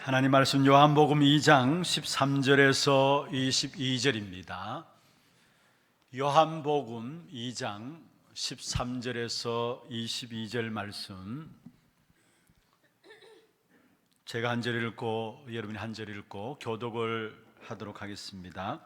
하나님 말씀 요한복음 2장 13절에서 22절입니다. 요한복음 2장 13절에서 22절 말씀, 제가 한 절 읽고 여러분이 한 절 읽고 교독을 하도록 하겠습니다.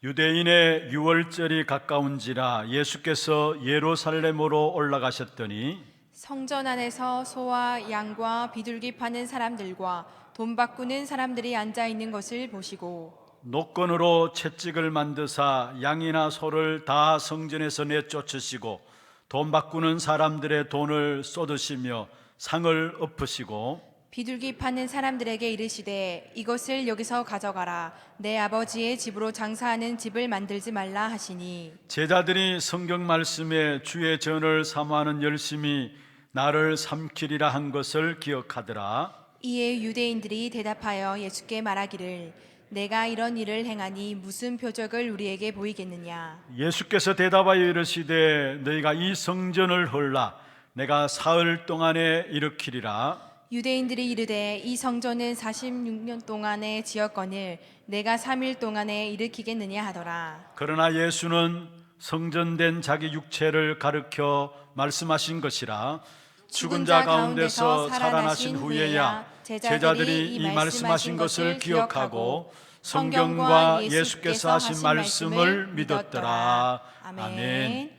유대인의 유월절이 가까운지라 예수께서 예루살렘으로 올라가셨더니 성전 안에서 소와 양과 비둘기 파는 사람들과 돈 바꾸는 사람들이 앉아 있는 것을 보시고 노건으로 채찍을 만드사 양이나 소를 다 성전에서 내쫓으시고 돈 바꾸는 사람들의 돈을 쏟으시며 상을 엎으시고 비둘기 파는 사람들에게 이르시되 이것을 여기서 가져가라. 내 아버지의 집으로 장사하는 집을 만들지 말라 하시니, 제자들이 성경 말씀에 주의 전을 사모하는 열심이 나를 삼키리라 한 것을 기억하더라. 이에 유대인들이 대답하여 예수께 말하기를 내가 이런 일을 행하니 무슨 표적을 우리에게 보이겠느냐. 예수께서 대답하여 이르시되 너희가 이 성전을 헐라 내가 사흘 동안에 일으키리라. 유대인들이 이르되 이 성전은 46년 동안에 지었거늘 내가 3일 동안에 일으키겠느냐 하더라. 그러나 예수는 성전된 자기 육체를 가르켜 말씀하신 것이라. 죽은 자 가운데서 살아나신 후에야 제자들이 이 말씀하신 것을 기억하고 성경과 예수께서 하신 말씀을 믿었더라. 아멘.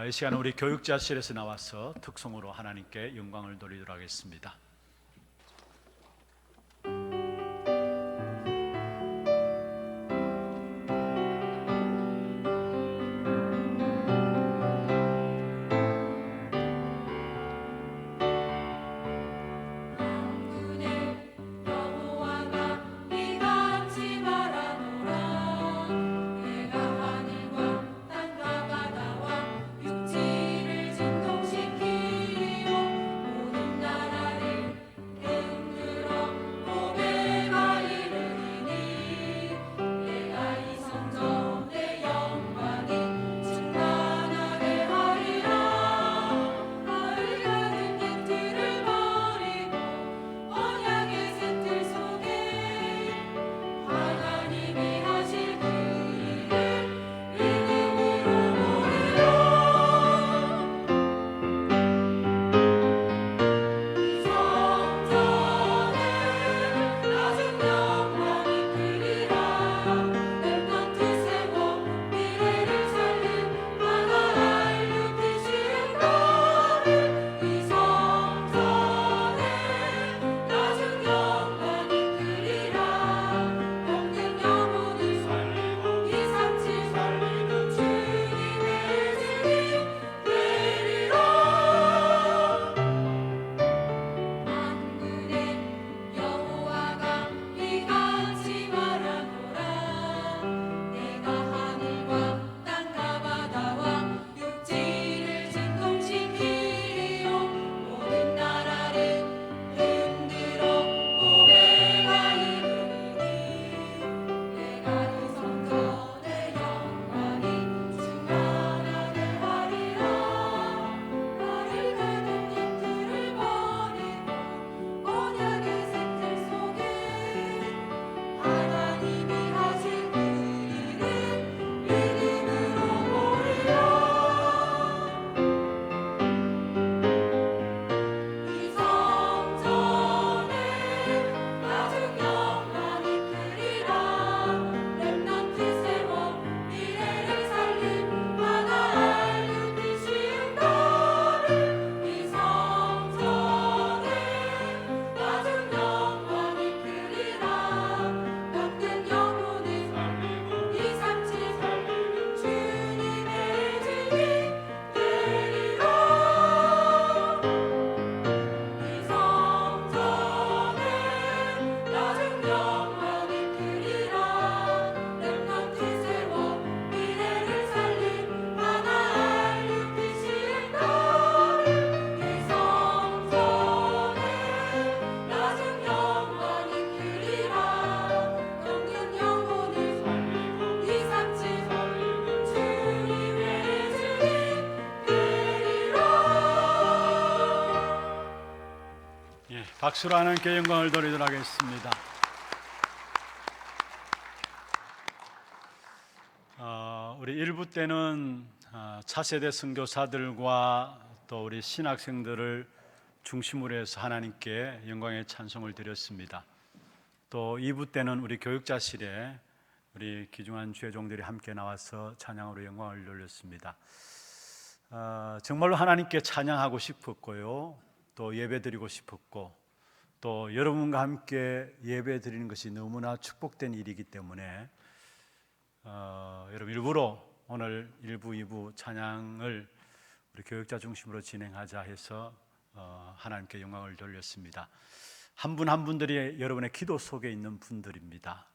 이 시간은 우리 교육자실에서 나와서 특송으로 하나님께 영광을 돌리도록 하겠습니다. 박수로 하나님께 영광을 돌리도록 하겠습니다. 우리 1부 때는 차세대 선교사들과 또 우리 신학생들을 중심으로 해서 하나님께 영광의 찬송을 드렸습니다. 또 2부 때는 우리 교육자실에 우리 귀중한 주의 종들이 함께 나와서 찬양으로 영광을 돌렸습니다. 정말로 하나님께 찬양하고 싶었고요, 또 예배드리고 싶었고, 또 여러분과 함께 예배드리는 것이 너무나 축복된 일이기 때문에 여러분 일부러 오늘 1부, 2부 찬양을 우리 교육자 중심으로 진행하자 해서 하나님께 영광을 돌렸습니다. 한 분 한 분들이 여러분의 기도 속에 있는 분들입니다.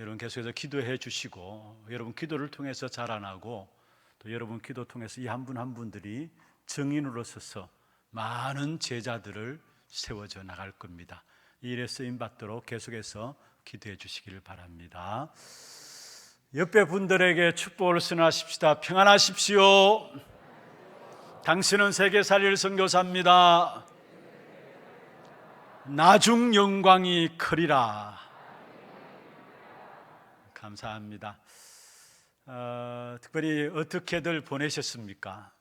여러분 계속해서 기도해 주시고, 여러분 기도를 통해서 자라나고, 또 여러분 기도 통해서 이 한 분 한 분들이 증인으로 서서 많은 제자들을 세워져 나갈 겁니다. 이 일에 쓰임 받도록 계속해서 기도해 주시기를 바랍니다. 옆에 분들에게 축복을 전하십시다. 평안하십시오. 당신은 세계 살릴 선교사입니다. 나중 영광이 크리라. 감사합니다. 특별히 어떻게들 보내셨습니까?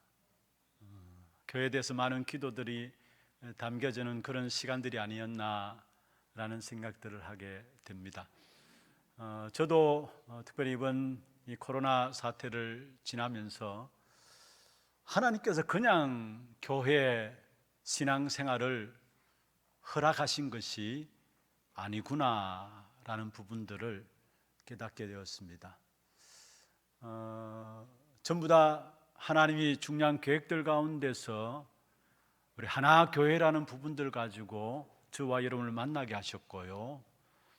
교회에 대해서 많은 기도들이 담겨지는 그런 시간들이 아니었나라는 생각들을 하게 됩니다. 저도 특별히 이번 이 코로나 사태를 지나면서 하나님께서 그냥 교회 신앙생활을 허락하신 것이 아니구나라는 부분들을 깨닫게 되었습니다. 전부 다 하나님이 중요한 계획들 가운데서 우리 하나교회라는 부분들 가지고 저와 여러분을 만나게 하셨고요,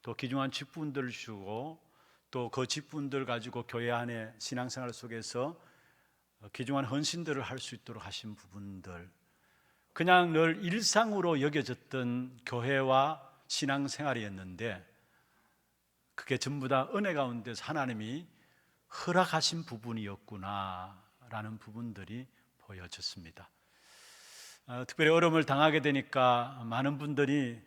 또 귀중한 직분들을 주고, 또 그 직분들 가지고 교회 안에 신앙생활 속에서 귀중한 헌신들을 할 수 있도록 하신 부분들, 그냥 늘 일상으로 여겨졌던 교회와 신앙생활이었는데 그게 전부 다 은혜 가운데서 하나님이 허락하신 부분이었구나라는 부분들이 보여졌습니다. 특별히 어려움을 당하게 되니까 많은 분들이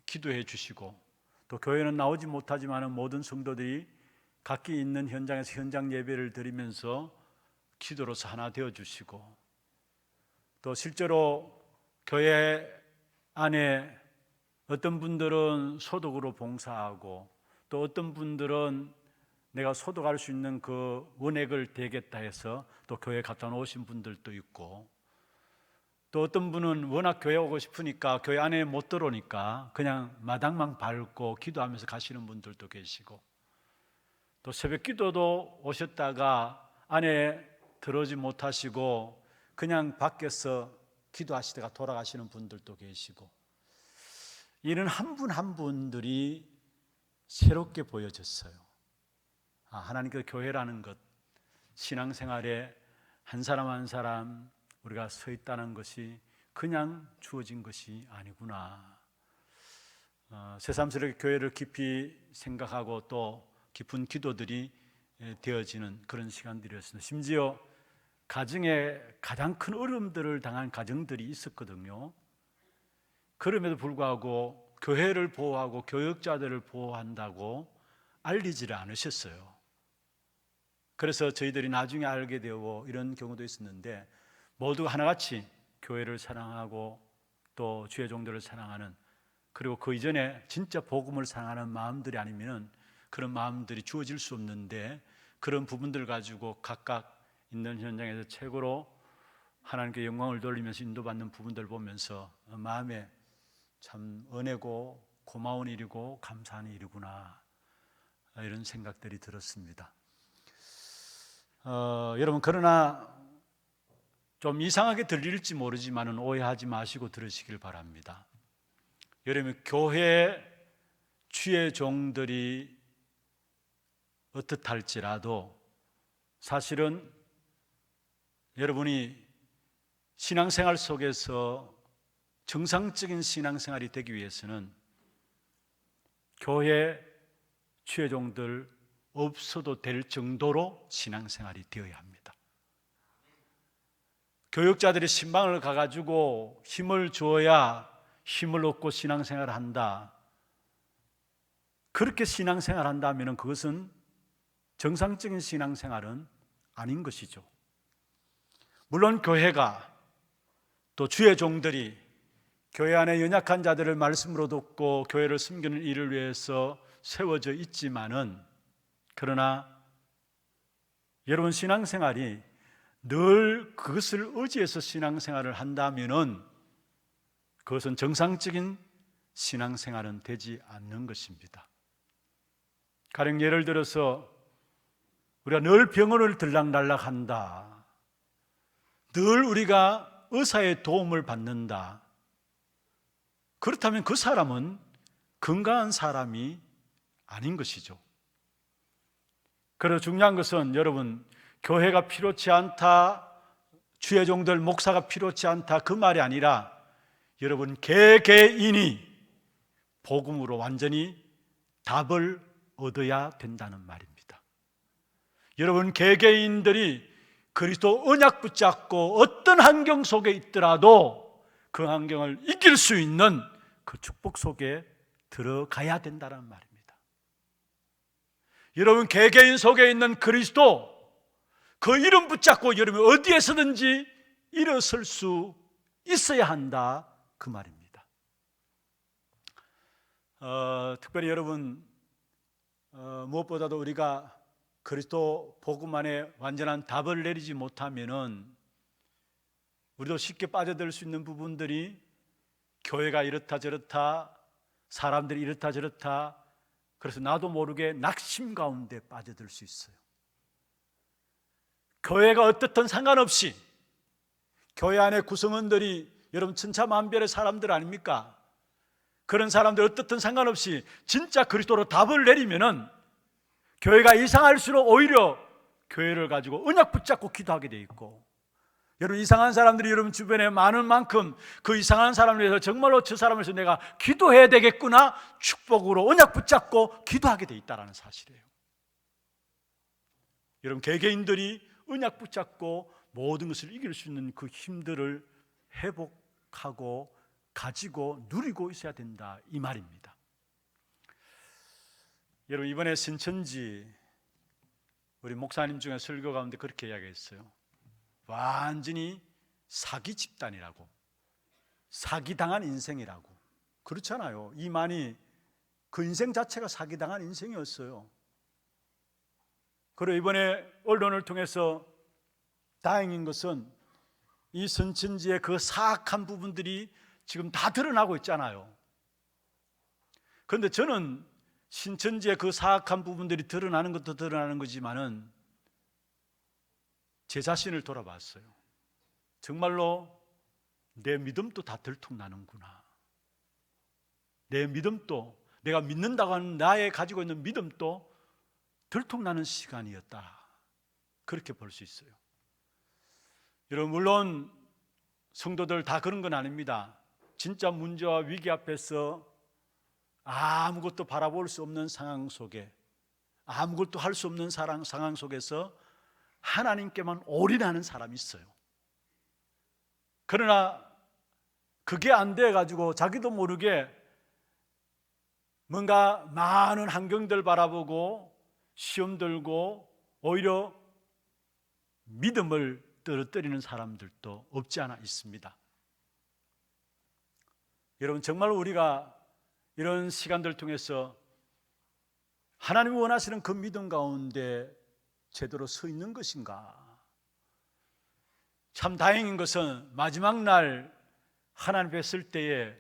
기도해 주시고, 또 교회는 나오지 못하지만 모든 성도들이 각기 있는 현장에서 현장 예배를 드리면서 기도로서 하나 되어 주시고, 또 실제로 교회 안에 어떤 분들은 소독으로 봉사하고, 또 어떤 분들은 내가 소독할 수 있는 그 원액을 대겠다 해서 또 교회에 갖다 놓으신 분들도 있고, 또 어떤 분은 워낙 교회 오고 싶으니까 교회 안에 못 들어오니까 그냥 마당만 밟고 기도하면서 가시는 분들도 계시고, 또 새벽 기도도 오셨다가 안에 들어오지 못하시고 그냥 밖에서 기도하시다가 돌아가시는 분들도 계시고, 이런 한 분 한 분들이 새롭게 보여졌어요. 하나님께서 교회라는 것, 신앙생활에 한 사람 한 사람 우리가 서 있다는 것이 그냥 주어진 것이 아니구나. 새삼스럽게 교회를 깊이 생각하고 또 깊은 기도들이 되어지는 그런 시간들이었습니다. 심지어 가정에 가장 큰 어려움들을 당한 가정들이 있었거든요. 그럼에도 불구하고 교회를 보호하고 교역자들을 보호한다고 알리지를 않으셨어요. 그래서 저희들이 나중에 알게 되고 이런 경우도 있었는데, 모두가 하나같이 교회를 사랑하고 또 주의 종들을 사랑하는, 그리고 그 이전에 진짜 복음을 사랑하는 마음들이 아니면 그런 마음들이 주어질 수 없는데, 그런 부분들 가지고 각각 있는 현장에서 최고로 하나님께 영광을 돌리면서 인도받는 부분들을 보면서 마음에 참 은혜고 고마운 일이고 감사한 일이구나, 이런 생각들이 들었습니다. 여러분, 그러나 좀 이상하게 들릴지 모르지만 오해하지 마시고 들으시길 바랍니다. 여러분, 교회 주의 종들이 어떻할지라도 사실은 여러분이 신앙생활 속에서 정상적인 신앙생활이 되기 위해서는 교회 주의 종들 없어도 될 정도로 신앙생활이 되어야 합니다. 교육자들이 신방을 가가지고 힘을 주어야 힘을 얻고 신앙생활을 한다. 그렇게 신앙생활을 한다면 그것은 정상적인 신앙생활은 아닌 것이죠. 물론 교회가 또 주의 종들이 교회 안에 연약한 자들을 말씀으로 돕고 교회를 섬기는 일을 위해서 세워져 있지만은, 그러나 여러분 신앙생활이 늘 그것을 의지해서 신앙생활을 한다면은 그것은 정상적인 신앙생활은 되지 않는 것입니다. 가령 예를 들어서 우리가 늘 병원을 들락날락한다, 늘 우리가 의사의 도움을 받는다, 그렇다면 그 사람은 건강한 사람이 아닌 것이죠. 그래서 중요한 것은 여러분, 교회가 필요치 않다, 주의 종들 목사가 필요치 않다, 그 말이 아니라 여러분 개개인이 복음으로 완전히 답을 얻어야 된다는 말입니다. 여러분 개개인들이 그리스도 언약 붙잡고 어떤 환경 속에 있더라도 그 환경을 이길 수 있는 그 축복 속에 들어가야 된다는 말입니다. 여러분 개개인 속에 있는 그리스도, 그 이름 붙잡고 여러분 어디에서든지 일어설 수 있어야 한다, 그 말입니다. 특별히 여러분 무엇보다도 우리가 그리스도 복음 안에 완전한 답을 내리지 못하면은 우리도 쉽게 빠져들 수 있는 부분들이 교회가 이렇다 저렇다, 사람들이 이렇다 저렇다, 그래서 나도 모르게 낙심 가운데 빠져들 수 있어요. 교회가 어떻든 상관없이 교회 안에 구성원들이 여러분 천차만별의 사람들 아닙니까? 그런 사람들 어떻든 상관없이 진짜 그리스도로 답을 내리면은 교회가 이상할수록 오히려 교회를 가지고 언약 붙잡고 기도하게 돼 있고, 여러분 이상한 사람들이 여러분 주변에 많은 만큼 그 이상한 사람을 위해서 정말로 저 사람을 위해서 내가 기도해야 되겠구나, 축복으로 언약 붙잡고 기도하게 돼 있다는 사실이에요. 여러분 개개인들이 언약 붙잡고 모든 것을 이길 수 있는 그 힘들을 회복하고 가지고 누리고 있어야 된다, 이 말입니다. 여러분 이번에 신천지 우리 목사님 중에 설교 가운데 그렇게 이야기했어요. 완전히 사기 집단이라고, 사기당한 인생이라고. 그렇잖아요. 이만희 그 인생 자체가 사기당한 인생이었어요. 그리고 이번에 언론을 통해서 다행인 것은 이 신천지의 그 사악한 부분들이 지금 다 드러나고 있잖아요. 그런데 저는 신천지의 그 사악한 부분들이 드러나는 것도 드러나는 거지만은 제 자신을 돌아봤어요. 정말로 내 믿음도 다 들통나는구나. 내 믿음도, 내가 믿는다고 하는 나의 가지고 있는 믿음도 들통나는 시간이었다, 그렇게 볼 수 있어요. 여러분 물론 성도들 다 그런 건 아닙니다. 진짜 문제와 위기 앞에서 아무것도 바라볼 수 없는 상황 속에, 아무것도 할 수 없는 상황 속에서 하나님께만 올인하는 사람이 있어요. 그러나 그게 안 돼가지고 자기도 모르게 뭔가 많은 환경들 바라보고 시험 들고 오히려 믿음을 떨어뜨리는 사람들도 없지 않아 있습니다. 여러분 정말 우리가 이런 시간들 통해서 하나님이 원하시는 그 믿음 가운데 제대로 서 있는 것인가? 참 다행인 것은 마지막 날 하나님 뵀을 때에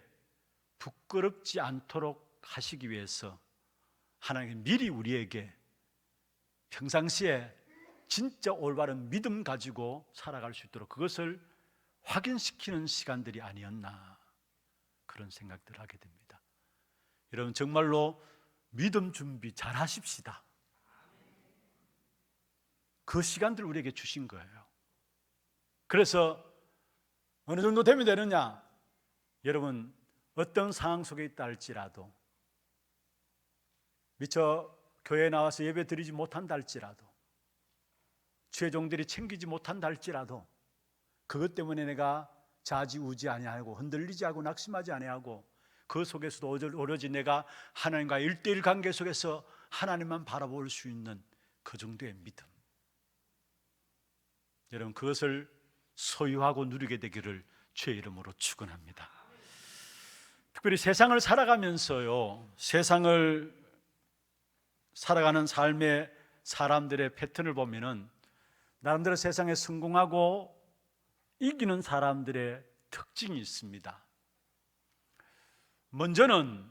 부끄럽지 않도록 하시기 위해서 하나님이 미리 우리에게 평상시에 진짜 올바른 믿음 가지고 살아갈 수 있도록 그것을 확인시키는 시간들이 아니었나, 그런 생각들을 하게 됩니다. 여러분 정말로 믿음 준비 잘 하십시다. 그 시간들 우리에게 주신 거예요. 그래서 어느 정도 되면 되느냐? 여러분 어떤 상황 속에 있다 할지라도, 미처 교회에 나와서 예배 드리지 못한다 할지라도, 주의 종들이 챙기지 못한다 할지라도, 그것 때문에 내가 좌지우지 아니하고 흔들리지 않고 낙심하지 아니하고 그 속에서도 오로지 내가 하나님과 1:1 관계 속에서 하나님만 바라볼 수 있는 그 정도의 믿음. 여러분, 그것을 소유하고 누리게 되기를 주의 이름으로 축원합니다. 특별히 세상을 살아가면서요, 세상을 살아가는 삶의 사람들의 패턴을 보면은 나름대로 세상에 성공하고 이기는 사람들의 특징이 있습니다. 먼저는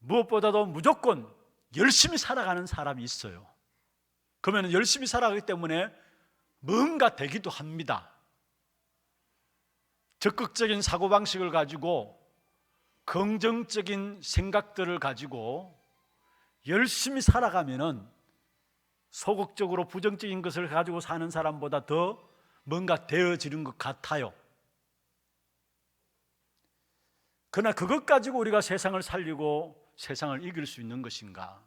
무엇보다도 무조건 열심히 살아가는 사람이 있어요. 그러면 열심히 살아가기 때문에 뭔가 되기도 합니다. 적극적인 사고방식을 가지고 긍정적인 생각들을 가지고 열심히 살아가면은 소극적으로 부정적인 것을 가지고 사는 사람보다 더 뭔가 되어지는 것 같아요. 그러나 그것 가지고 우리가 세상을 살리고 세상을 이길 수 있는 것인가?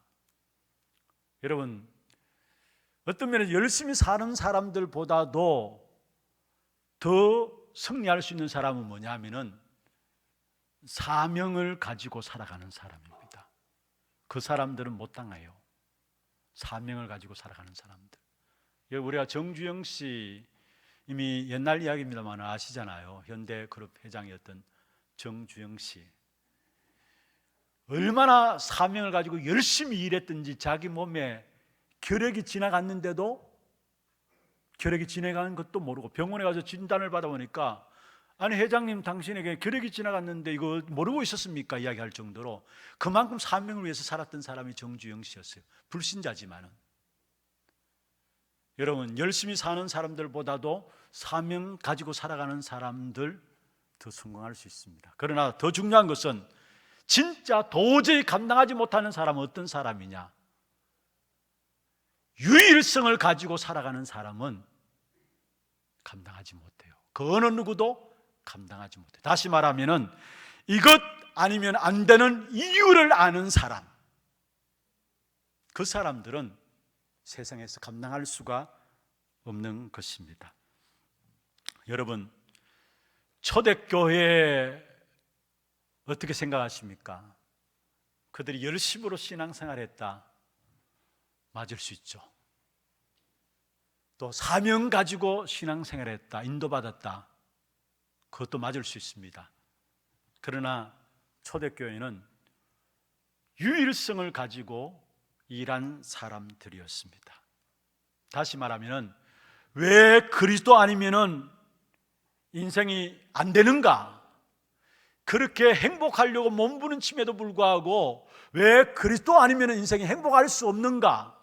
여러분, 어떤 면에서 열심히 사는 사람들보다도 더 승리할 수 있는 사람은 뭐냐 하면은 사명을 가지고 살아가는 사람입니다. 그 사람들은 못 당해요. 사명을 가지고 살아가는 사람들. 우리가 정주영 씨, 이미 옛날 이야기입니다만 아시잖아요. 현대그룹 회장이었던 정주영 씨. 얼마나 사명을 가지고 열심히 일했든지 자기 몸에 결핵이 지나갔는데도 결핵이 지나가는 것도 모르고 병원에 가서 진단을 받아보니까 아니 회장님, 당신에게 결핵이 지나갔는데 이거 모르고 있었습니까? 이야기할 정도로 그만큼 사명을 위해서 살았던 사람이 정주영 씨였어요. 불신자지만은. 여러분, 열심히 사는 사람들보다도 사명 가지고 살아가는 사람들 더 성공할 수 있습니다. 그러나 더 중요한 것은 진짜 도저히 감당하지 못하는 사람은 어떤 사람이냐? 유일성을 가지고 살아가는 사람은 감당하지 못해요. 그 어느 누구도 감당하지 못해요. 다시 말하면은 이것 아니면 안 되는 이유를 아는 사람, 그 사람들은 세상에서 감당할 수가 없는 것입니다. 여러분, 초대교회 어떻게 생각하십니까? 그들이 열심으로 신앙생활했다. 맞을 수 있죠. 또 사명 가지고 신앙생활했다, 인도받았다. 그것도 맞을 수 있습니다. 그러나 초대교회는 유일성을 가지고 일한 사람들이었습니다. 다시 말하면 왜 그리스도 아니면은 인생이 안 되는가? 그렇게 행복하려고 몸부림침에도 불구하고 왜 그리스도 아니면 인생이 행복할 수 없는가?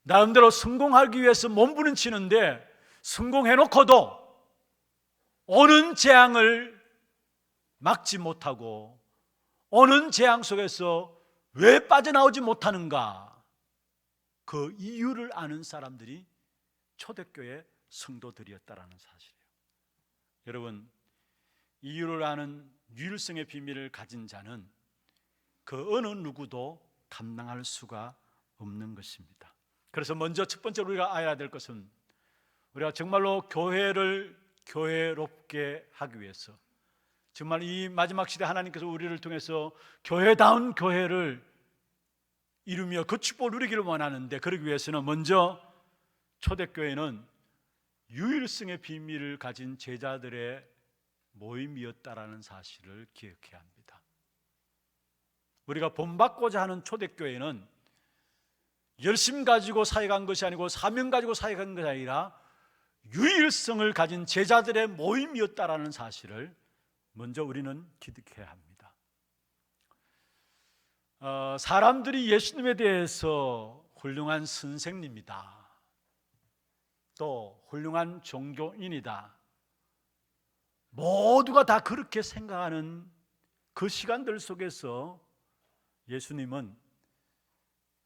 나름대로 성공하기 위해서 몸부림치는데 성공해놓고도 오는 재앙을 막지 못하고 오는 재앙 속에서 왜 빠져나오지 못하는가? 그 이유를 아는 사람들이 초대교회 성도들이었다라는 사실이에요. 여러분, 이유를 아는 유일성의 비밀을 가진 자는 그 어느 누구도 감당할 수가 없는 것입니다. 그래서 먼저 첫 번째로 우리가 알아야 될 것은 우리가 정말로 교회를 교회롭게 하기 위해서, 정말 이 마지막 시대 하나님께서 우리를 통해서 교회다운 교회를 이루며 그 축복을 누리기를 원하는데, 그러기 위해서는 먼저 초대교회는 유일성의 비밀을 가진 제자들의 모임이었다라는 사실을 기억해야 합니다. 우리가 본받고자 하는 초대교회는 열심 가지고 사역한 것이 아니고 사명 가지고 사역한 것이 아니라 유일성을 가진 제자들의 모임이었다라는 사실을 먼저 우리는 기억해야 합니다. 사람들이 예수님에 대해서 훌륭한 선생님이다, 또 훌륭한 종교인이다, 모두가 다 그렇게 생각하는 그 시간들 속에서 예수님은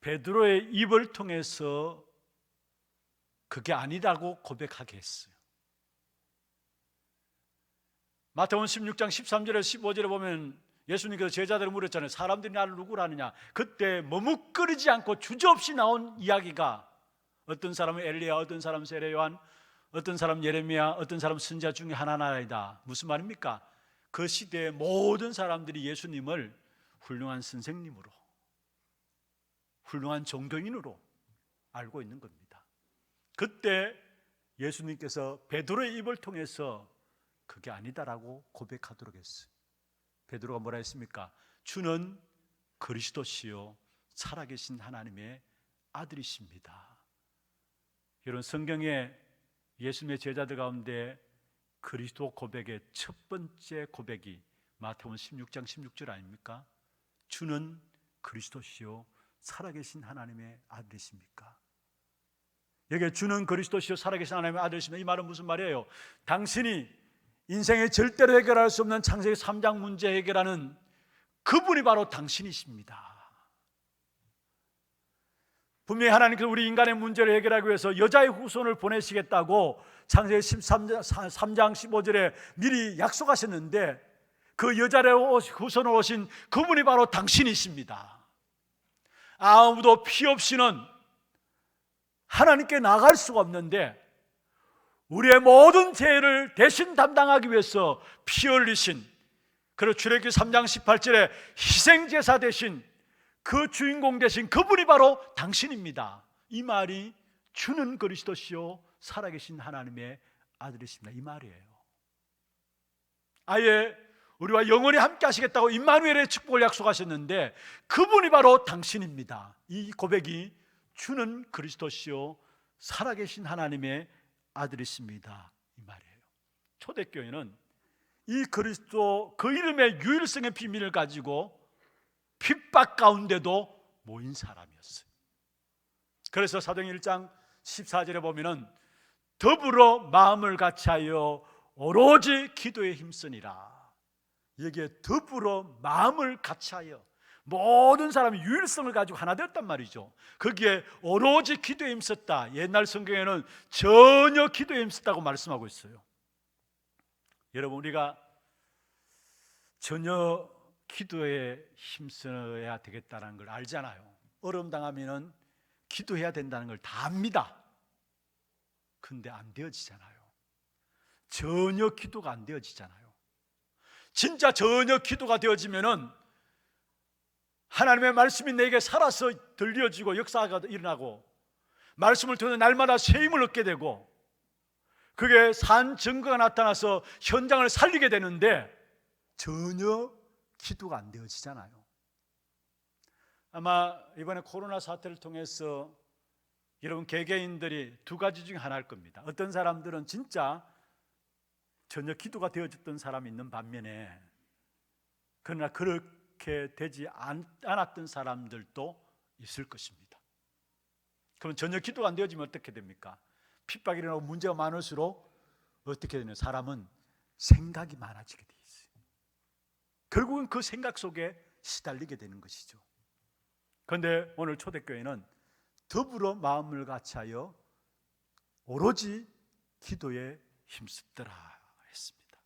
베드로의 입을 통해서 그게 아니라고 고백하게 했어요. 마태복음 16장 13절에 15절에 보면 예수님께서 제자들을 물었잖아요. 사람들이 나를 누구라 하느냐. 그때 머뭇거리지 않고 주저없이 나온 이야기가, 어떤 사람은 엘리야, 어떤 사람은 세례 요한, 어떤 사람 예레미야, 어떤 사람 선지자 중에 하나나이다. 무슨 말입니까? 그 시대의 모든 사람들이 예수님을 훌륭한 선생님으로, 훌륭한 종교인으로 알고 있는 겁니다. 그때 예수님께서 베드로의 입을 통해서 그게 아니다라고 고백하도록 했어요. 베드로가 뭐라 했습니까? 주는 그리스도시요 살아계신 하나님의 아들이십니다. 여러분, 성경에 예수님의 제자들 가운데 그리스도 고백의 첫 번째 고백이 마태복음 16장 16절 아닙니까? 주는 그리스도시요 살아계신 하나님의 아들이십니까? 여기에 주는 그리스도시요 살아계신 하나님의 아들이십니다. 이 말은 무슨 말이에요? 당신이 인생의 절대로 해결할 수 없는 창세기 3장 문제 해결하는 그분이 바로 당신이십니다. 분명히 하나님께서 우리 인간의 문제를 해결하기 위해서 여자의 후손을 보내시겠다고 창세기 3장 15절에 미리 약속하셨는데 그 여자의 후손을 오신 그분이 바로 당신이십니다. 아무도 피 없이는 하나님께 나갈 수가 없는데 우리의 모든 죄를 대신 담당하기 위해서 피 흘리신, 그리고 출애굽기 3장 18절에 희생제사 대신 그 주인공 되신 그분이 바로 당신입니다. 이 말이 주는 그리스도시요 살아계신 하나님의 아들이십니다, 이 말이에요. 아예 우리와 영원히 함께 하시겠다고 임마누엘의 축복을 약속하셨는데 그분이 바로 당신입니다. 이 고백이 주는 그리스도시요 살아계신 하나님의 아들이십니다, 이 말이에요. 초대교회는 이 그리스도 그 이름의 유일성의 비밀을 가지고 핍박 가운데도 모인 사람이었어요. 그래서 사도행전 1장 14절에 보면은 더불어 마음을 같이하여 오로지 기도에 힘쓰니라. 여기에 더불어 마음을 같이하여 모든 사람이 유일성을 가지고 하나 되었단 말이죠. 거기에 오로지 기도에 힘썼다. 옛날 성경에는 전혀 기도에 힘썼다고 말씀하고 있어요. 여러분, 우리가 전혀 기도에 힘써야 되겠다는 걸 알잖아요. 어려움 당하면 기도해야 된다는 걸 다 압니다. 근데 안 되어지잖아요. 전혀 기도가 안 되어지잖아요. 진짜 전혀 기도가 되어지면은 하나님의 말씀이 내게 살아서 들려지고 역사가 일어나고 말씀을 통해 날마다 새 힘을 얻게 되고 그게 산 증거가 나타나서 현장을 살리게 되는데 전혀 기도가 안 되어지잖아요. 아마 이번에 코로나 사태를 통해서 여러분 개개인들이 두 가지 중에 하나일 겁니다. 어떤 사람들은 진짜 전혀 기도가 되어졌던 사람이 있는 반면에 그러나 그렇게 되지 않았던 사람들도 있을 것입니다. 그럼 전혀 기도가 안 되어지면 어떻게 됩니까? 핍박이 일어나고 문제가 많을수록 어떻게 되냐? 사람은 생각이 많아지게 돼 있어요. 결국은 그 생각 속에 시달리게 되는 것이죠. 그런데 오늘 초대교회는 더불어 마음을 같이하여 오로지 기도에 힘쓰더라 했습니다.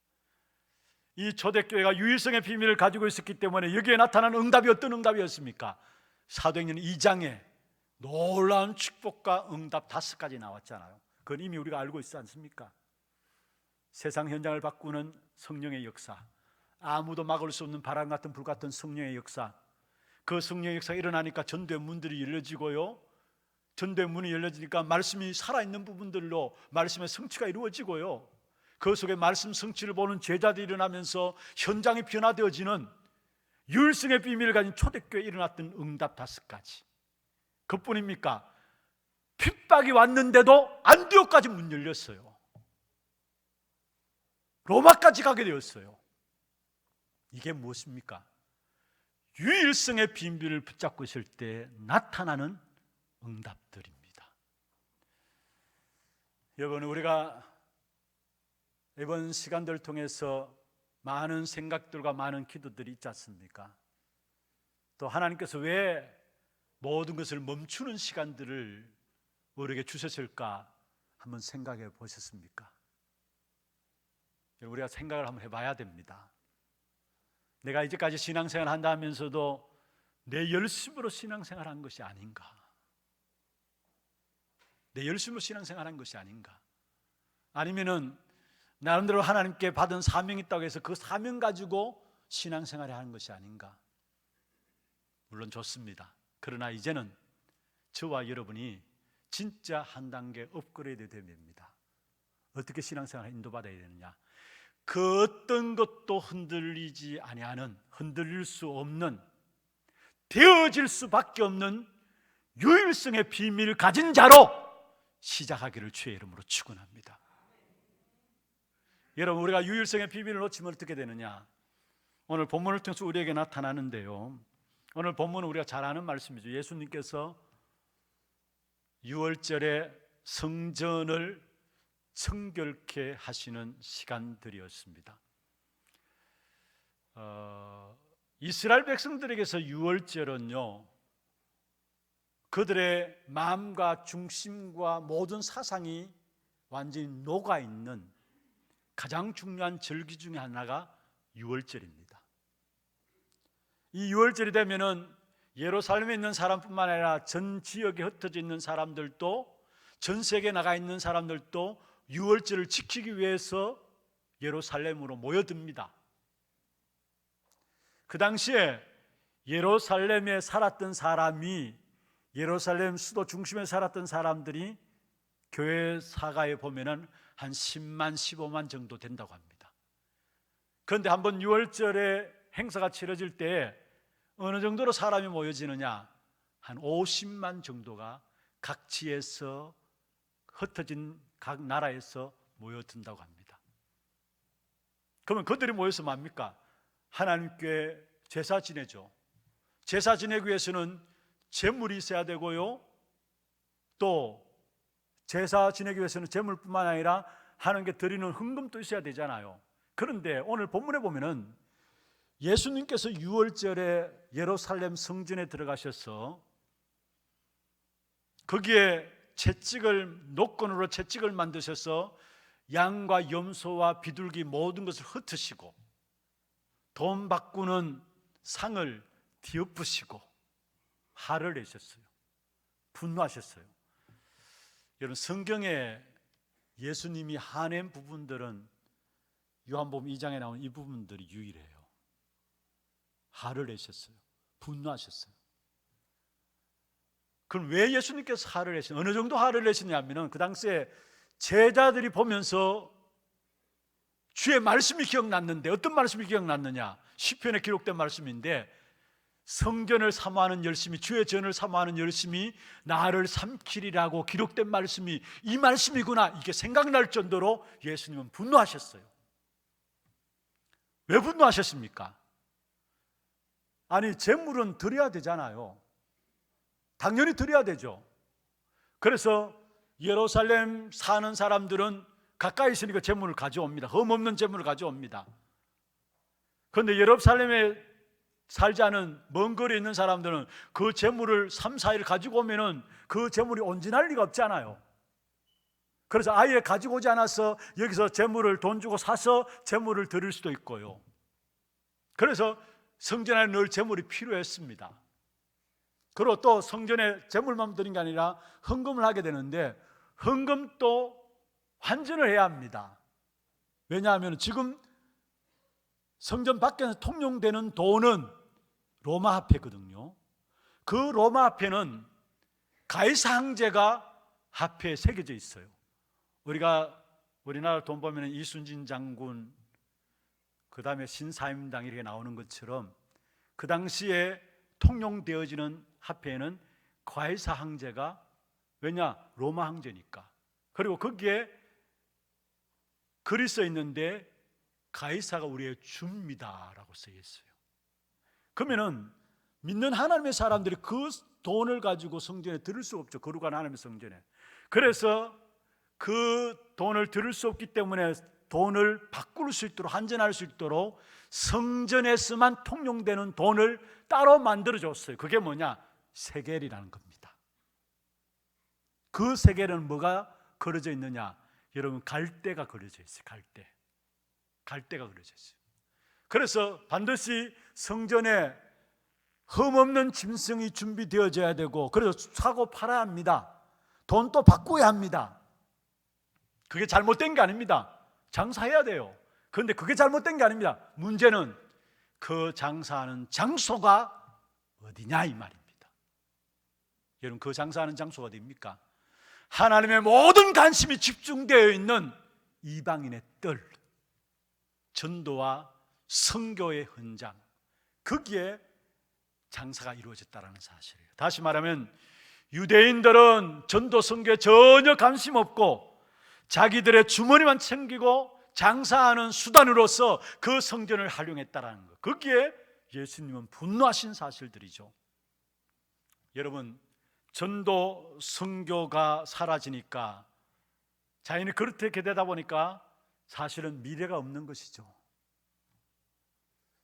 이 초대교회가 유일성의 비밀을 가지고 있었기 때문에 여기에 나타난 응답이 어떤 응답이었습니까? 사도행전 2장에 놀라운 축복과 응답 5가지 나왔잖아요. 그건 이미 우리가 알고 있지 않습니까? 세상 현장을 바꾸는 성령의 역사, 아무도 막을 수 없는 바람 같은 불 같은 성령의 역사, 그 성령의 역사가 일어나니까 전도의 문들이 열려지고요, 전도의 문이 열려지니까 말씀이 살아있는 부분들로 말씀의 성취가 이루어지고요, 그 속에 말씀 성취를 보는 제자들이 일어나면서 현장이 변화되어지는 유일성의 비밀을 가진 초대교회에 일어났던 응답 5가지. 그뿐입니까? 핍박이 왔는데도 안디옥까지 문 열렸어요. 로마까지 가게 되었어요. 이게 무엇입니까? 유일성의 비밀을 붙잡고 있을 때 나타나는 응답들입니다. 여러분, 우리가 이번 시간들을 통해서 많은 생각들과 많은 기도들이 있지 않습니까? 또 하나님께서 왜 모든 것을 멈추는 시간들을 우리에게 주셨을까 한번 생각해 보셨습니까? 우리가 생각을 한번 해봐야 됩니다. 내가 이제까지 신앙생활 한다 하면서도 내 열심으로 신앙생활 한 것이 아닌가? 내 열심으로 신앙생활 한 것이 아닌가? 아니면은 나름대로 하나님께 받은 사명이 있다고 해서 그 사명 가지고 신앙생활을 하는 것이 아닌가? 물론 좋습니다. 그러나 이제는 저와 여러분이 진짜 한 단계 업그레이드 됩니다. 어떻게 신앙생활을 인도받아야 되느냐? 그 어떤 것도 흔들리지 아니하는, 흔들릴 수 없는, 되어질 수밖에 없는 유일성의 비밀을 가진 자로 시작하기를 주의 이름으로 축원합니다. 여러분, 우리가 유일성의 비밀을 놓치면 어떻게 되느냐? 오늘 본문을 통해서 우리에게 나타나는데요, 오늘 본문은 우리가 잘 아는 말씀이죠. 예수님께서 6월절에 성전을 청결케 하시는 시간들이었습니다. 이스라엘 백성들에게서 6월절은요, 그들의 마음과 중심과 모든 사상이 완전히 녹아있는 가장 중요한 절기 중에 하나가 6월절입니다. 이 6월절이 되면은 예루살렘에 있는 사람뿐만 아니라 전 지역에 흩어져 있는 사람들도, 전 세계에 나가 있는 사람들도 6월절을 지키기 위해서 예루살렘으로 모여듭니다. 그 당시에 예루살렘에 살았던 사람이, 예루살렘 수도 중심에 살았던 사람들이 교회 사가에 보면은 한 10만, 15만 정도 된다고 합니다. 그런데 한번 6월절에 행사가 치러질 때 어느 정도로 사람이 모여지느냐? 한 50만 정도가 각 지에서 흩어진 각 나라에서 모여든다고 합니다. 그러면 그들이 모여서 뭡니까? 하나님께 제사 지내죠. 제사 지내기 위해서는 제물이 있어야 되고요, 또 제사 지내기 위해서는 제물뿐만 아니라 하나님께 드리는 헌금도 있어야 되잖아요. 그런데 오늘 본문에 보면은 예수님께서 6월절에 예루살렘 성전에 들어가셔서 거기에 노건으로 채찍을 만드셔서 양과 염소와 비둘기 모든 것을 흩으시고 돈 바꾸는 상을 뒤엎으시고 화를 내셨어요. 분노하셨어요. 여러분, 성경에 예수님이 화낸 부분들은 요한복음 2장에 나온 이 부분들이 유일해요. 화를 내셨어요. 분노하셨어요. 그럼 왜 예수님께서 화를 내셨냐? 어느 정도 화를 내셨냐면, 그 당시에 제자들이 보면서 주의 말씀이 기억났는데, 어떤 말씀이 기억났느냐? 시편에 기록된 말씀인데, 성전을 사모하는 열심이, 주의 전을 사모하는 열심이 나를 삼키리라고 기록된 말씀이 이 말씀이구나, 이게 생각날 정도로 예수님은 분노하셨어요. 왜 분노하셨습니까? 아니, 제물은 드려야 되잖아요. 당연히 드려야 되죠. 그래서 예루살렘 사는 사람들은 가까이 있으니까 제물을 가져옵니다. 흠없는 제물을 가져옵니다. 그런데 예루살렘에 살지 않은 먼 거리에 있는 사람들은 그 제물을 3, 4일 가지고 오면은 그 제물이 온전할 리가 없잖아요. 그래서 아예 가지고 오지 않아서 여기서 제물을 돈 주고 사서 제물을 드릴 수도 있고요. 그래서 성전에 늘 제물이 필요했습니다. 그리고 또 성전에 제물만 드린 게 아니라 헌금을 하게 되는데, 헌금도 환전을 해야 합니다. 왜냐하면 지금 성전 밖에서 통용되는 돈은 로마 화폐거든요. 그 로마 화폐는 가이사 황제가 화폐에 새겨져 있어요. 우리나라 돈 보면 이순신 장군, 그 다음에 신사임당 이렇게 나오는 것처럼 그 당시에 통용되어지는 화폐에는 가이사 황제가, 왜냐? 로마 황제니까. 그리고 거기에 글이 써 있는데 가이사가 우리의 주입니다라고 써 있어요. 그러면은 믿는 하나님의 사람들이 그 돈을 가지고 성전에 들을 수 없죠. 거룩한 하나님의 성전에. 그래서 그 돈을 들을 수 없기 때문에 돈을 바꿀 수 있도록, 환전할 수 있도록 성전에서만 통용되는 돈을 따로 만들어줬어요. 그게 뭐냐? 세겔이라는 겁니다. 그 세겔은 뭐가 그려져 있느냐? 여러분, 갈대가 그려져 있어요. 갈대가 그려져 있어요. 그래서 반드시 성전에 흠없는 짐승이 준비되어져야 되고, 그래서 사고 팔아야 합니다. 돈도 바꿔야 합니다. 그게 잘못된 게 아닙니다. 장사해야 돼요. 그런데 그게 잘못된 게 아닙니다. 문제는 그 장사하는 장소가 어디냐 이 말입니다. 여러분, 그 장사하는 장소가 어디입니까? 하나님의 모든 관심이 집중되어 있는 이방인의 뜰, 전도와 선교의 현장, 거기에 장사가 이루어졌다는 사실이에요. 다시 말하면 유대인들은 전도 선교에 전혀 관심 없고 자기들의 주머니만 챙기고 장사하는 수단으로서 그 성전을 활용했다는 것, 거기에 예수님은 분노하신 사실들이죠. 여러분, 전도 선교가 사라지니까, 자연히 그렇게 되다 보니까 사실은 미래가 없는 것이죠.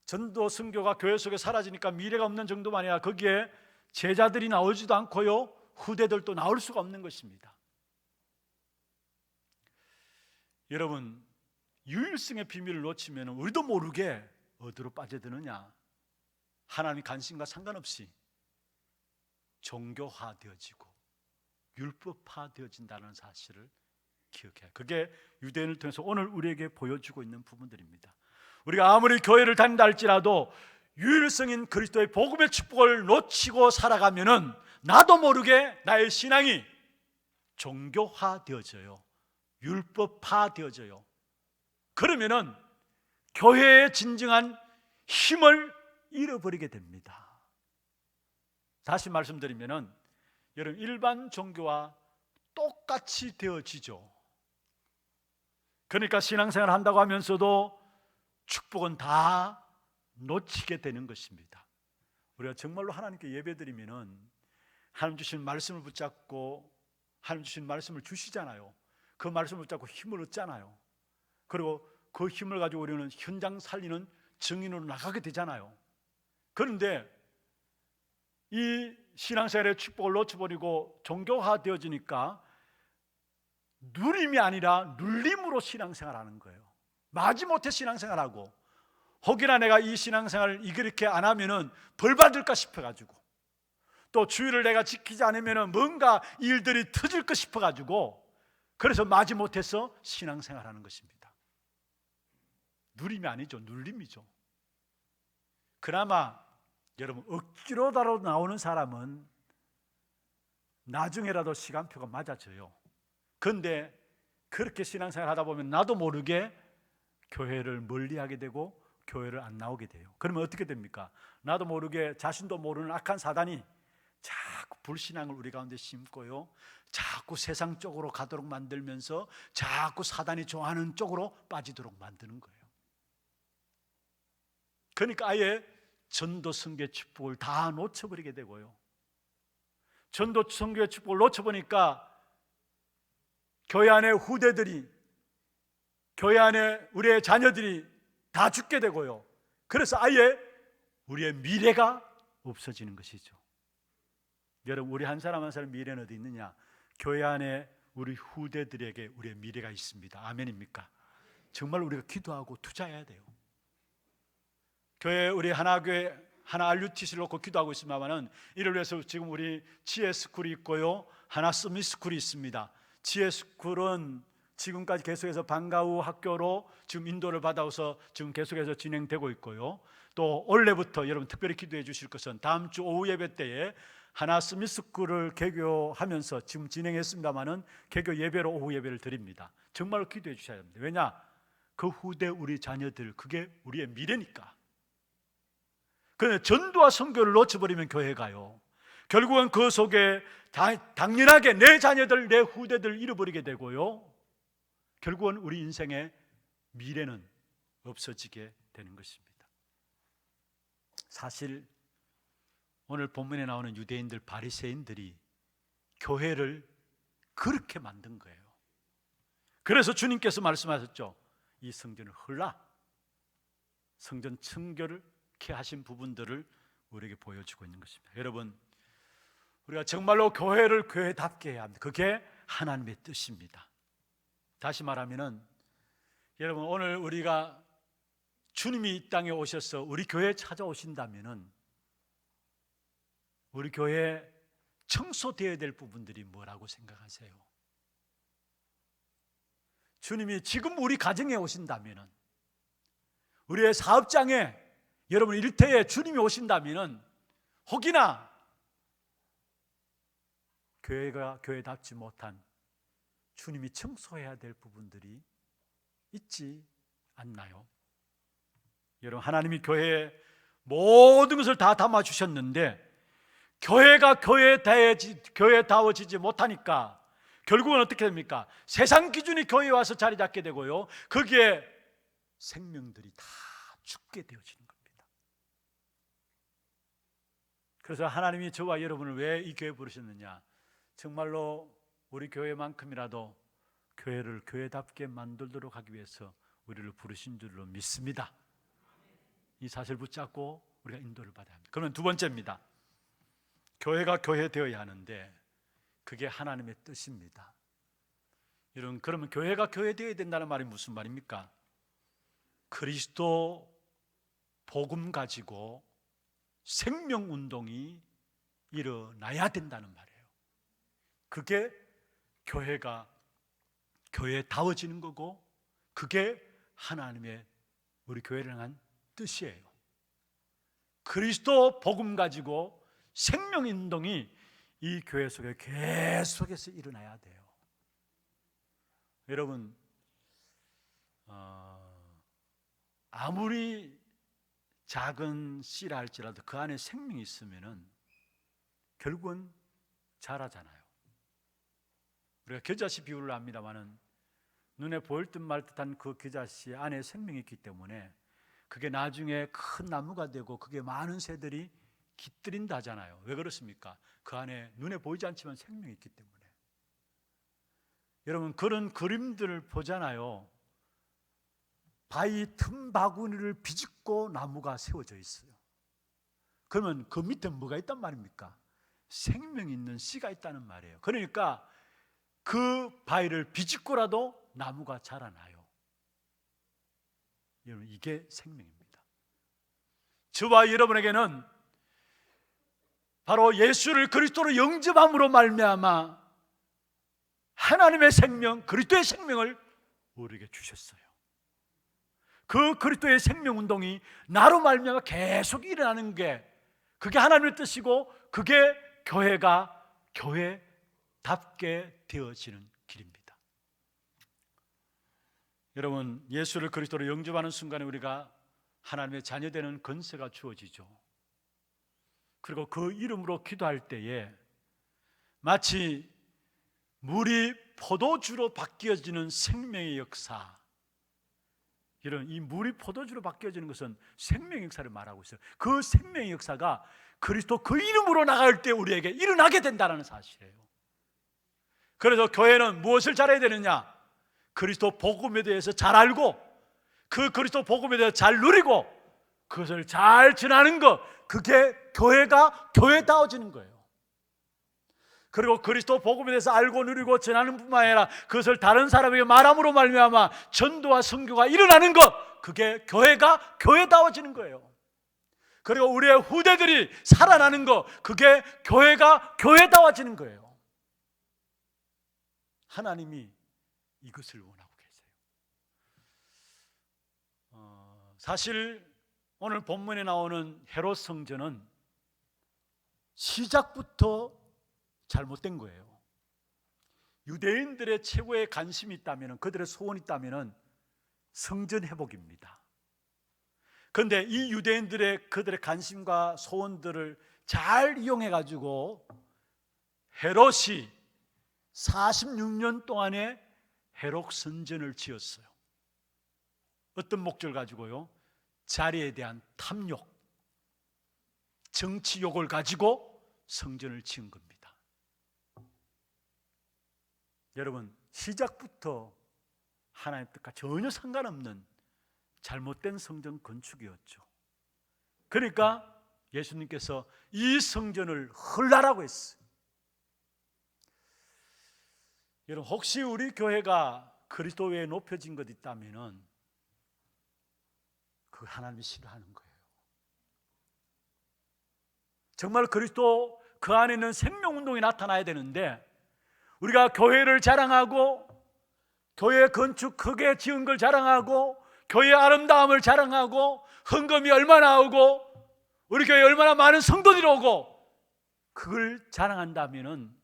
전도 선교가 교회 속에 사라지니까 미래가 없는 정도만 아니라 거기에 제자들이 나오지도 않고요, 후대들도 나올 수가 없는 것입니다. 여러분, 유일성의 비밀을 놓치면 우리도 모르게 어디로 빠져드느냐? 하나님 관심과 상관없이 종교화되어지고 율법화되어진다는 사실을 기억해야, 그게 유대인을 통해서 오늘 우리에게 보여주고 있는 부분들입니다. 우리가 아무리 교회를 다닌다 할지라도 유일성인 그리스도의 복음의 축복을 놓치고 살아가면은 나도 모르게 나의 신앙이 종교화되어져요. 율법화되어져요. 그러면은 교회의 진정한 힘을 잃어버리게 됩니다. 다시 말씀드리면은 여러분, 일반 종교와 똑같이 되어지죠. 그러니까 신앙생활 한다고 하면서도 축복은 다 놓치게 되는 것입니다. 우리가 정말로 하나님께 예배드리면은 하나님 주신 말씀을 붙잡고, 하나님 주신 말씀을 주시잖아요. 그 말씀을 붙잡고 힘을 얻잖아요. 그리고 그 힘을 가지고 우리는 현장 살리는 증인으로 나가게 되잖아요. 그런데 이 신앙생활의 축복을 놓쳐버리고 종교화되어지니까 누림이 아니라 눌림으로 신앙생활하는 거예요. 마지못해 신앙생활하고, 혹여나 내가 이 신앙생활을 이렇게 안 하면은 벌 받을까 싶어가지고, 또 주의를 내가 지키지 않으면은 뭔가 일들이 터질까 싶어가지고, 그래서 마지못해서 신앙생활하는 것입니다. 누림이 아니죠, 눌림이죠. 그나마 여러분, 억지로라도 나오는 사람은 나중에라도 시간표가 맞아져요. 그런데 그렇게 신앙생활 하다 보면 나도 모르게 교회를 멀리하게 되고 교회를 안 나오게 돼요. 그러면 어떻게 됩니까? 나도 모르게 자신도 모르는 악한 사단이 자꾸 불신앙을 우리 가운데 심고요, 자꾸 세상 쪽으로 가도록 만들면서 자꾸 사단이 좋아하는 쪽으로 빠지도록 만드는 거예요. 그러니까 아예 전도 선교의 축복을 다 놓쳐버리게 되고요, 전도 선교의 축복을 놓쳐보니까 교회 안에 후대들이, 교회 안에 우리의 자녀들이 다 죽게 되고요, 그래서 아예 우리의 미래가 없어지는 것이죠. 여러분, 우리 한 사람 한 사람 미래는 어디 있느냐? 교회 안에 우리 후대들에게 우리의 미래가 있습니다. 아멘입니까? 정말 우리가 기도하고 투자해야 돼요. 교회, 우리 하나교회 하나 RUTC를 놓고 기도하고 있습니다만은 이를 위해서 지금 우리 지혜스쿨이 있고요, 하나 서밋스쿨이 있습니다. 지혜스쿨은 지금까지 계속해서 방과후 학교로 지금 인도를 받아서 지금 계속해서 진행되고 있고요, 또 올해부터 여러분 특별히 기도해 주실 것은 다음 주 오후 예배 때에 하나 서밋스쿨을 개교하면서 지금 진행했습니다마는 개교 예배로 오후 예배를 드립니다. 정말로 기도해 주셔야 합니다. 왜냐? 그 후대 우리 자녀들, 그게 우리의 미래니까. 그런데 전도와 선교를 놓쳐버리면 교회가요, 결국은 그 속에 당연하게 내 자녀들, 내 후대들 잃어버리게 되고요, 결국은 우리 인생의 미래는 없어지게 되는 것입니다. 사실 오늘 본문에 나오는 유대인들, 바리새인들이 교회를 그렇게 만든 거예요. 그래서 주님께서 말씀하셨죠. 이 성전을 헐라, 성전 청결을 이렇게 하신 부분들을 우리에게 보여주고 있는 것입니다. 여러분, 우리가 정말로 교회를 교회답게 해야 합니다. 그게 하나님의 뜻입니다. 다시 말하면은 여러분, 오늘 우리가 주님이 이 땅에 오셔서 우리 교회에 찾아오신다면은 우리 교회에 청소되어야 될 부분들이 뭐라고 생각하세요? 주님이 지금 우리 가정에 오신다면, 우리의 사업장에, 여러분 일터에 주님이 오신다면, 혹이나 교회가 교회답지 못한 주님이 청소해야 될 부분들이 있지 않나요? 여러분, 하나님이 교회에 모든 것을 다 담아주셨는데 교회가 교회다워지지 못하니까 결국은 어떻게 됩니까? 세상 기준이 교회에 와서 자리 잡게 되고요, 거기에 생명들이 다 죽게 되어지는 겁니다. 그래서 하나님이 저와 여러분을 왜 이 교회에 부르셨느냐? 정말로 우리 교회만큼이라도 교회를 교회답게 만들도록 하기 위해서 우리를 부르신 줄로 믿습니다. 이 사실을 붙잡고 우리가 인도를 받아야 합니다. 그러면 두 번째입니다. 교회가 교회 되어야 하는데 그게 하나님의 뜻입니다. 여러분, 그러면 교회가 교회 되어야 된다는 말이 무슨 말입니까? 그리스도 복음 가지고 생명 운동이 일어나야 된다는 말이에요. 그게 교회가 교회다워지는 거고, 그게 하나님의 우리 교회를 향한 뜻이에요. 그리스도 복음 가지고 생명 운동이 이 교회 속에 계속해서 일어나야 돼요. 여러분, 아무리 작은 씨라 할지라도 그 안에 생명이 있으면은 결국은 자라잖아요. 우리가 겨자씨 비유를 합니다마는 눈에 보일 듯 말 듯한 그 겨자씨 안에 생명이 있기 때문에 그게 나중에 큰 나무가 되고 그게 많은 새들이 깃들인다잖아요. 왜 그렇습니까? 그 안에 눈에 보이지 않지만 생명이 있기 때문에. 여러분, 그런 그림들을 보잖아요. 바위 틈바구니를 비집고 나무가 세워져 있어요. 그러면 그 밑에 뭐가 있단 말입니까? 생명이 있는 씨가 있다는 말이에요. 그러니까 그 바위를 비집고라도 나무가 자라나요. 여러분, 이게 생명입니다. 저와 여러분에게는 바로 예수를 그리스도로 영접함으로 말미암아 하나님의 생명, 그리스도의 생명을 우리에게 주셨어요. 그 그리스도의 생명 운동이 나로 말미암아 계속 일어나는 게, 그게 하나님의 뜻이고, 그게 교회가 교회답게 되어지는 길입니다. 여러분, 예수를 그리스도로 영접하는 순간에 우리가 하나님의 자녀되는 권세가 주어지죠. 그리고 그 이름으로 기도할 때에 마치 물이 포도주로 바뀌어지는 생명의 역사, 이런 이 물이 포도주로 바뀌어지는 것은 생명의 역사를 말하고 있어요. 그 생명의 역사가 그리스도 그 이름으로 나갈 때 우리에게 일어나게 된다는 사실이에요. 그래서 교회는 무엇을 잘해야 되느냐? 그리스도 복음에 대해서 잘 알고, 그 그리스도 복음에 대해서 잘 누리고, 그것을 잘 전하는 것, 그게 교회가 교회다워지는 거예요. 그리고 그리스도 복음에 대해서 알고 누리고 전하는 뿐만 아니라 그것을 다른 사람에게 말함으로 말미암아 전도와 선교가 일어나는 것, 그게 교회가 교회다워지는 거예요. 그리고 우리의 후대들이 살아나는 것, 그게 교회가 교회다워지는 거예요. 하나님이 이것을 원하고 계세요. 사실 오늘 본문에 나오는 헤롯 성전은 시작부터 잘못된 거예요. 유대인들의 최고의 관심이 있다면, 그들의 소원이 있다면 성전 회복입니다. 그런데 이 유대인들의 그들의 관심과 소원들을 잘 이용해 가지고 헤롯이 46년 동안에 헤롯 성전을 지었어요. 어떤 목적을 가지고요? 자리에 대한 탐욕, 정치욕을 가지고 성전을 지은 겁니다. 여러분, 시작부터 하나님의 뜻과 전혀 상관없는 잘못된 성전 건축이었죠. 그러니까 예수님께서 이 성전을 헐라라고 했어요. 여러분, 혹시 우리 교회가 그리스도 외에 높여진 것 있다면 그 하나님이 싫어하는 거예요. 정말 그리스도 그 안에 있는 생명운동이 나타나야 되는데, 우리가 교회를 자랑하고 교회 건축 크게 지은 걸 자랑하고 교회 아름다움을 자랑하고 헌금이 얼마나 오고 우리 교회에 얼마나 많은 성도들이 오고 그걸 자랑한다면은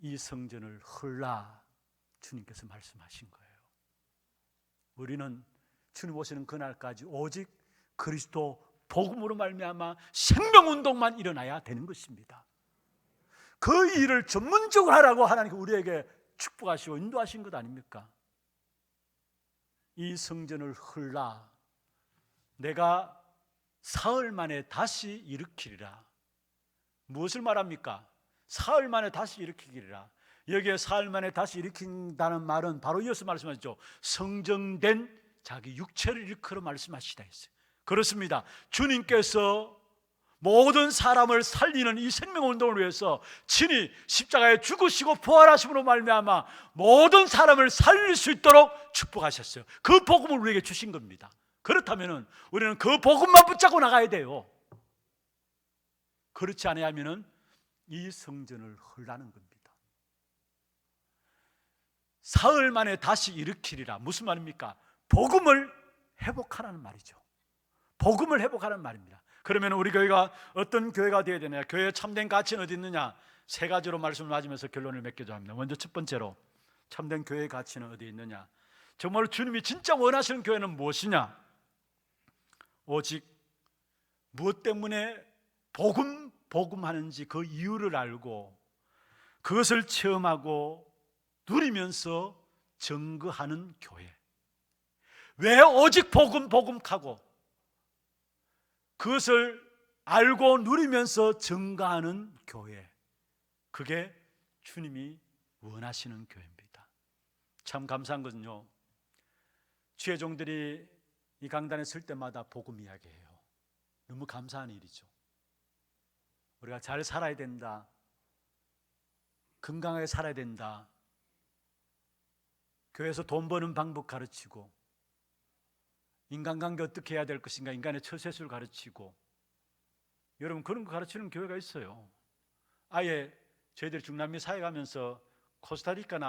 이 성전을 헐라 주님께서 말씀하신 거예요. 우리는 주님 오시는 그날까지 오직 그리스도 복음으로 말미암아 생명운동만 일어나야 되는 것입니다. 그 일을 전문적으로 하라고 하나님께 우리에게 축복하시고 인도하신 것 아닙니까? 이 성전을 헐라 내가 사흘 만에 다시 일으키리라. 무엇을 말합니까? 사흘 만에 다시 일으키리라. 여기에 사흘 만에 다시 일으킨다는 말은 바로 이어서 말씀하셨죠. 성정된 자기 육체를 일으키러 말씀하시다 했어요. 그렇습니다. 주님께서 모든 사람을 살리는 이 생명운동을 위해서 친히 십자가에 죽으시고 부활하심으로 말미암아 모든 사람을 살릴 수 있도록 축복하셨어요. 그 복음을 우리에게 주신 겁니다. 그렇다면 우리는 그 복음만 붙잡고 나가야 돼요. 그렇지 않으면 이 성전을 헐라는 겁니다. 사흘 만에 다시 일으키리라. 무슨 말입니까? 복음을 회복하라는 말이죠. 복음을 회복하라는 말입니다. 그러면 우리 교회가 어떤 교회가 되어야 되느냐? 교회의 참된 가치는 어디 있느냐? 세 가지로 말씀을 맞으면서 결론을 맺기도 합니다. 먼저 첫 번째로 참된 교회의 가치는 어디 있느냐? 정말 주님이 진짜 원하시는 교회는 무엇이냐? 오직 무엇 때문에 복음하는지 그 이유를 알고 그것을 체험하고 누리면서 증거하는 교회. 왜 오직 복음하고 그것을 알고 누리면서 증거하는 교회. 그게 주님이 원하시는 교회입니다. 참 감사한 것은요, 주의 종들이 이 강단에 설 때마다 복음 이야기해요. 너무 감사한 일이죠. 우리가 잘 살아야 된다, 건강하게 살아야 된다, 교회에서 돈 버는 방법 가르치고 인간관계 어떻게 해야 될 것인가, 인간의 처세술을 가르치고, 여러분 그런 거 가르치는 교회가 있어요. 아예 저희들이 중남미 사회 가면서 코스타리카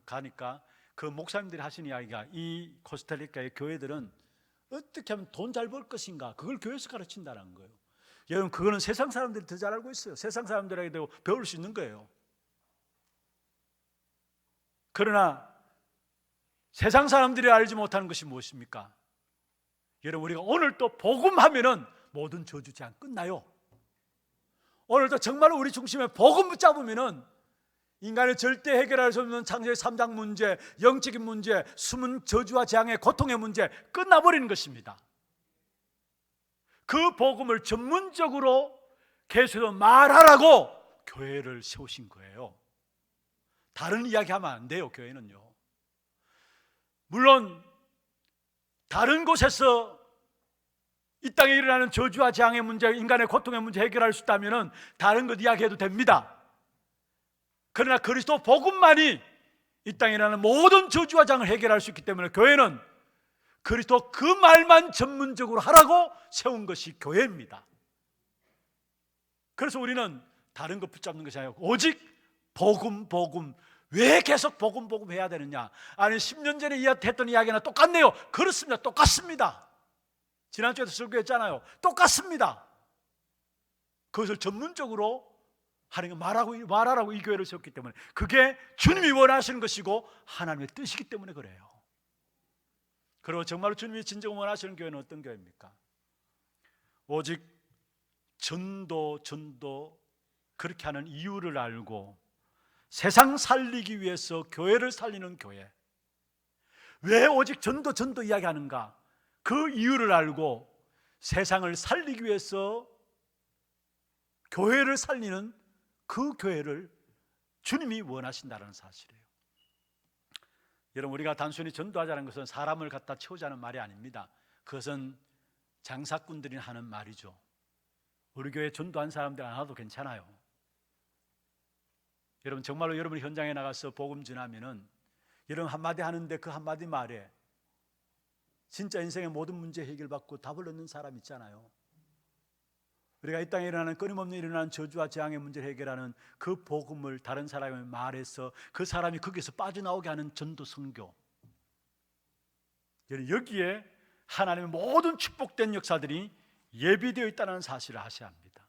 가니까 그 목사님들이 하신 이야기가, 이 코스타리카의 교회들은 어떻게 하면 돈 잘 벌 것인가, 그걸 교회에서 가르친다는 거예요. 여러분 그거는 세상 사람들이 더 잘 알고 있어요. 세상 사람들에게도 배울 수 있는 거예요. 그러나 세상 사람들이 알지 못하는 것이 무엇입니까? 여러분 우리가 오늘 또 복음하면은 모든 저주 제한 끝나요. 오늘도 정말로 우리 중심에 복음 붙잡으면은 인간의 절대 해결할 수 없는 창세기 3장 문제, 영적인 문제, 숨은 저주와 재앙의 고통의 문제 끝나버리는 것입니다. 그 복음을 전문적으로 계속해서 말하라고 교회를 세우신 거예요. 다른 이야기하면 안 돼요. 교회는요, 물론 다른 곳에서 이 땅에 일어나는 저주와 재앙의 문제, 인간의 고통의 문제 해결할 수 있다면 다른 것 이야기해도 됩니다. 그러나 그리스도 복음만이 이 땅에 일어나는 모든 저주와 재앙을 해결할 수 있기 때문에 교회는 그리스도 그 말만 전문적으로 하라고 세운 것이 교회입니다. 그래서 우리는 다른 것 붙잡는 것이 아니고 오직 복음. 왜 계속 복음 해야 되느냐? 아니 10년 전에 했던 이야기나 똑같네요. 그렇습니다. 똑같습니다. 지난주에도 설교했잖아요. 똑같습니다. 그것을 전문적으로 하는 거 말하라고 이 교회를 세웠기 때문에, 그게 주님이 원하시는 것이고 하나님의 뜻이기 때문에 그래요. 그리고 정말로 주님이 진정 원하시는 교회는 어떤 교회입니까? 오직 전도 그렇게 하는 이유를 알고 세상 살리기 위해서 교회를 살리는 교회. 왜 오직 전도 이야기하는가? 그 이유를 알고 세상을 살리기 위해서 교회를 살리는 그 교회를 주님이 원하신다는 사실이에요. 여러분 우리가 단순히 전도하자는 것은 사람을 갖다 채우자는 말이 아닙니다. 그것은 장사꾼들이 하는 말이죠. 우리 교회 전도한 사람들 안 와도 괜찮아요. 여러분 정말로 여러분이 현장에 나가서 복음 전하면은 여러분 한마디 하는데 그 한마디 말에 진짜 인생의 모든 문제 해결받고 답을 얻는 사람 있잖아요. 우리가 이 땅에 일어나는 끊임없는 일어나는 저주와 재앙의 문제를 해결하는 그 복음을 다른 사람에게 말해서 그 사람이 거기서 빠져나오게 하는 전도 선교, 여기에 하나님의 모든 축복된 역사들이 예비되어 있다는 사실을 아셔야 합니다.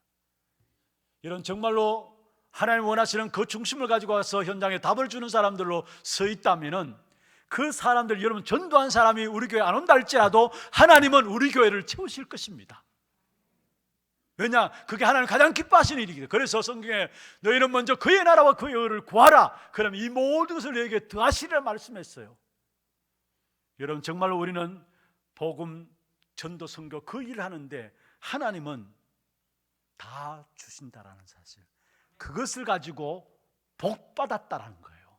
여러분, 정말로 하나님 원하시는 그 중심을 가지고 와서 현장에 답을 주는 사람들로 서 있다면은 그 사람들, 여러분 전도한 사람이 우리 교회 안 온다 할지라도 하나님은 우리 교회를 채우실 것입니다. 왜냐? 그게 하나님 가장 기뻐하시는 일이기 때문에. 그래서 성경에 너희는 먼저 그의 나라와 그의 의를 구하라, 그럼 이 모든 것을 너에게 더하시리라 말씀했어요. 여러분, 정말로 우리는 복음, 전도, 선교 그 일을 하는데 하나님은 다 주신다라는 사실, 그것을 가지고 복 받았다라는 거예요.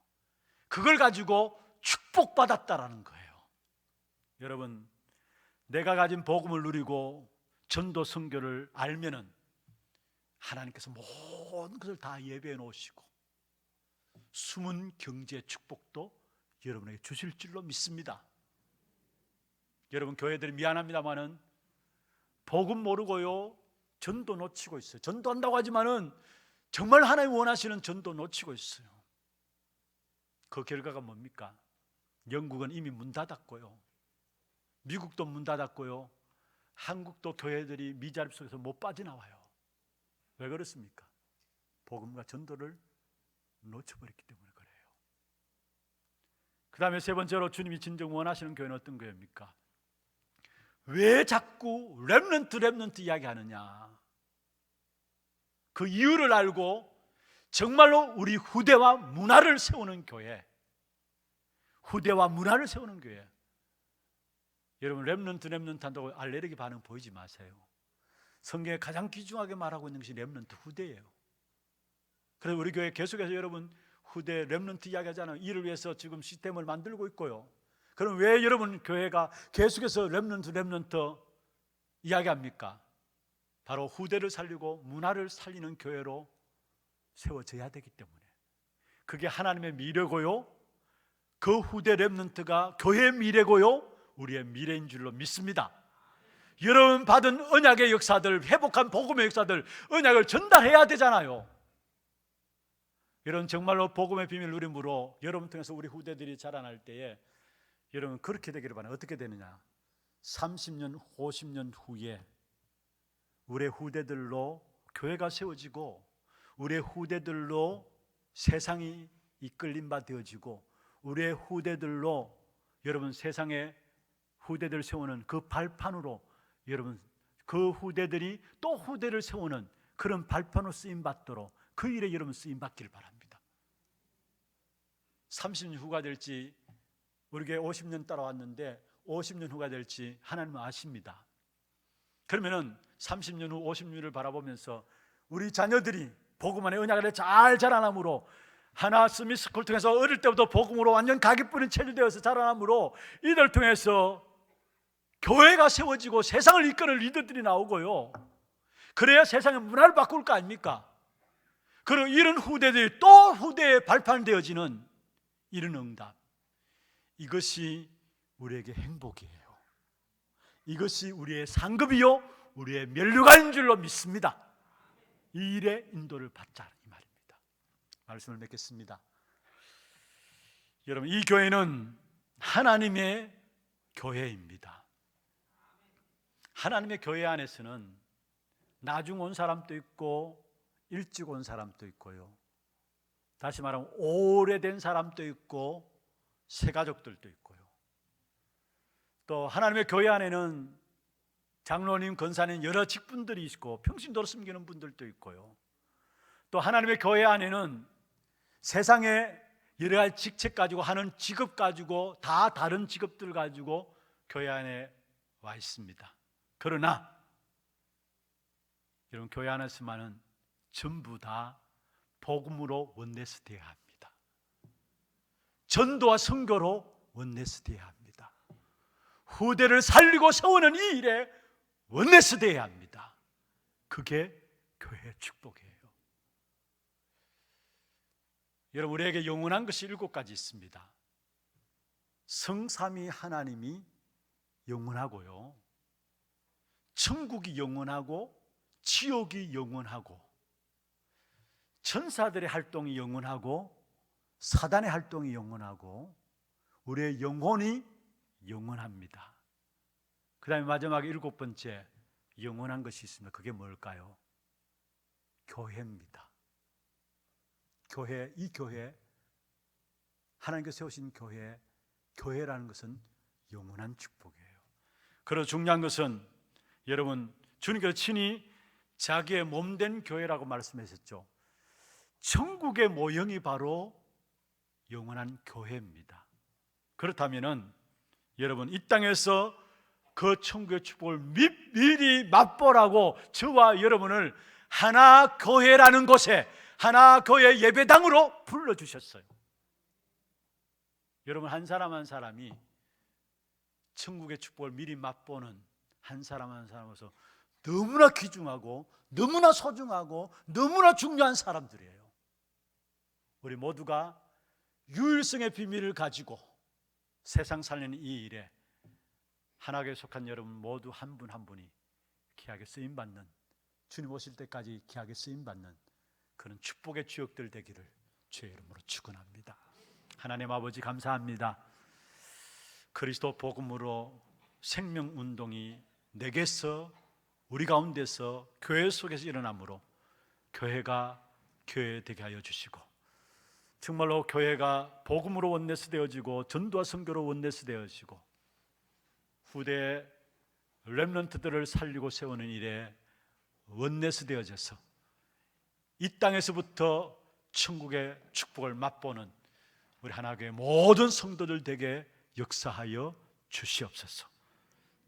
그걸 가지고 축복받았다라는 거예요. 여러분, 내가 가진 복음을 누리고 전도 선교를 알면은 하나님께서 모든 것을 다 예배해 놓으시고 숨은 경제 축복도 여러분에게 주실 줄로 믿습니다. 여러분, 교회들이 미안합니다만은 복음 모르고요 전도 놓치고 있어요. 전도한다고 하지만은 정말 하나님 원하시는 전도 놓치고 있어요. 그 결과가 뭡니까? 영국은 이미 문 닫았고요, 미국도 문 닫았고요, 한국도 교회들이 미자립 속에서 못 빠져나와요. 왜 그렇습니까? 복음과 전도를 놓쳐버렸기 때문에 그래요. 그 다음에 세 번째로 주님이 진정 원하시는 교회는 어떤 교회입니까? 왜 자꾸 렘넌트 이야기하느냐? 그 이유를 알고 정말로 우리 후대와 문화를 세우는 교회, 후대와 문화를 세우는 교회. 여러분, 렘넌트 한다고 알레르기 반응 보이지 마세요. 성경에 가장 귀중하게 말하고 있는 것이 렘넌트 후대예요. 그래서 우리 교회 계속해서 여러분 후대 렘넌트 이야기하잖아요. 이를 위해서 지금 시스템을 만들고 있고요. 그럼 왜 여러분 교회가 계속해서 렘넌트 이야기합니까? 바로 후대를 살리고 문화를 살리는 교회로 세워져야 되기 때문에. 그게 하나님의 미래고요, 그 후대 렘넌트가 교회의 미래고요, 우리의 미래인 줄로 믿습니다. 여러분 받은 언약의 역사들, 회복한 복음의 역사들, 언약을 전달해야 되잖아요. 여러분, 정말로 복음의 비밀 누림으로 여러분 통해서 우리 후대들이 자라날 때에 여러분 그렇게 되기를 바랍니다. 어떻게 되느냐? 30년, 50년 후에 우리의 후대들로 교회가 세워지고 우리의 후대들로 세상이 이끌림 바 되어지고 우리의 후대들로 여러분 세상에 후대들을 세우는 그 발판으로 여러분 그 후대들이 또 후대를 세우는 그런 발판으로 쓰임받도록 그 일에 여러분 쓰임받기를 바랍니다. 30년 후가 될지 우리 교회 50년 따라왔는데 50년 후가 될지 하나님은 아십니다. 그러면은 30년 후 50년을 바라보면서 우리 자녀들이 복음 안에 언약 안에 잘 자라남으로 하나 스미스쿨 통해서 어릴 때부터 복음으로 완전 각이 뿌린 체질되어서 자라남으로 이들 통해서 교회가 세워지고 세상을 이끄는 리더들이 나오고요, 그래야 세상의 문화를 바꿀 거 아닙니까? 그리고 이런 후대들이 또 후대에 발판되어지는 이런 응답, 이것이 우리에게 행복이에요. 이것이 우리의 상급이요 우리의 면류관인 줄로 믿습니다. 이 일에 인도를 받자 이 말입니다. 말씀을 맺겠습니다. 여러분, 이 교회는 하나님의 교회입니다. 하나님의 교회 안에서는 나중 온 사람도 있고 일찍 온 사람도 있고요, 다시 말하면 오래된 사람도 있고 새 가족들도 있고요, 또 하나님의 교회 안에는 장로님, 권사님 여러 직분들이 있고 평신도로 섬기는 분들도 있고요, 또 하나님의 교회 안에는 세상에 여러 가지 직책 가지고 하는 직업 가지고 다 다른 직업들 가지고 교회 안에 와 있습니다. 그러나 여러분 교회 안에서만은 전부 다 복음으로 원내스 되어야 합니다. 전도와 선교로 원내스 되어야 합니다. 후대를 살리고 세우는 이 일에 원내스 되어야 합니다. 그게 교회의 축복이에요. 여러분, 우리에게 영원한 것이 7가지 있습니다. 성삼위 하나님이 영원하고요, 천국이 영원하고 지옥이 영원하고 천사들의 활동이 영원하고 사단의 활동이 영원하고 우리의 영혼이 영원합니다. 그 다음에 마지막에 7번째 영원한 것이 있습니다. 그게 뭘까요? 교회입니다. 교회, 이 교회, 하나님께서 세우신 교회, 교회라는 것은 영원한 축복이에요. 그리고 중요한 것은 여러분, 주님께서 친히 자기의 몸된 교회라고 말씀하셨죠. 천국의 모형이 바로 영원한 교회입니다. 그렇다면은 여러분, 이 땅에서 그 천국의 축복을 미리 맛보라고 저와 여러분을 하나 교회라는 곳에, 하나 교회 예배당으로 불러주셨어요. 여러분, 한 사람 한 사람이 천국의 축복을 미리 맛보는 한 사람 한 사람으로서 너무나 귀중하고 너무나 소중하고 너무나 중요한 사람들이에요. 우리 모두가 유일성의 비밀을 가지고 세상 살리는 이 일에 하나님께 속한 여러분 모두 한 분 한 분이 귀하게 쓰임받는, 주님 오실 때까지 귀하게 쓰임받는 그런 축복의 주역들 되기를 주의 이름으로 축원합니다. 하나님 아버지, 감사합니다. 그리스도 복음으로 생명운동이 내게서, 우리 가운데서, 교회 속에서 일어나므로 교회가 교회 되게 하여 주시고, 정말로 교회가 복음으로 원내스 되어지고 전도와 선교로 원내스 되어지고 후대의 렘넌트들을 살리고 세우는 일에 원내스 되어져서 이 땅에서부터 천국의 축복을 맛보는 우리 하나교회 모든 성도들 되게 역사하여 주시옵소서.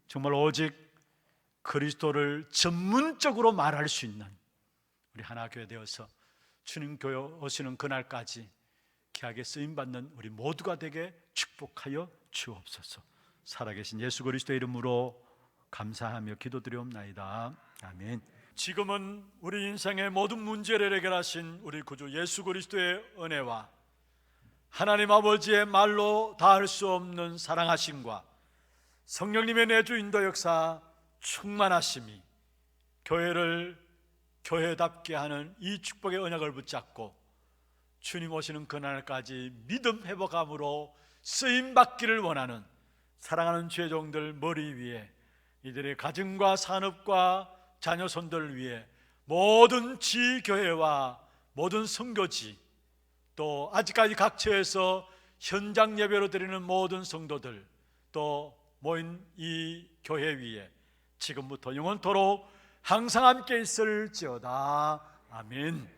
정말 오직 그리스도를 전문적으로 말할 수 있는 우리 하나교회 되어서 주님 교회 오시는 그날까지 귀하게 쓰임받는 우리 모두가 되게 축복하여 주옵소서. 살아계신 예수 그리스도의 이름으로 감사하며 기도드리옵나이다. 아멘. 지금은 우리 인생의 모든 문제를 해결하신 우리 구주 예수 그리스도의 은혜와 하나님 아버지의 말로 다할 수 없는 사랑하심과 성령님의 내주 인도 역사 충만하심이 교회를 교회답게 하는 이 축복의 언약을 붙잡고 주님 오시는 그날까지 믿음 회복함으로 쓰임받기를 원하는 사랑하는 죄종들 머리 위에, 이들의 가정과 산업과 자녀손들을 위해 모든 지교회와 모든 선교지, 또 아직까지 각처에서 현장 예배로 드리는 모든 성도들, 또 모인 이 교회 위에 지금부터 영원토록 항상 함께 있을지어다. 아멘.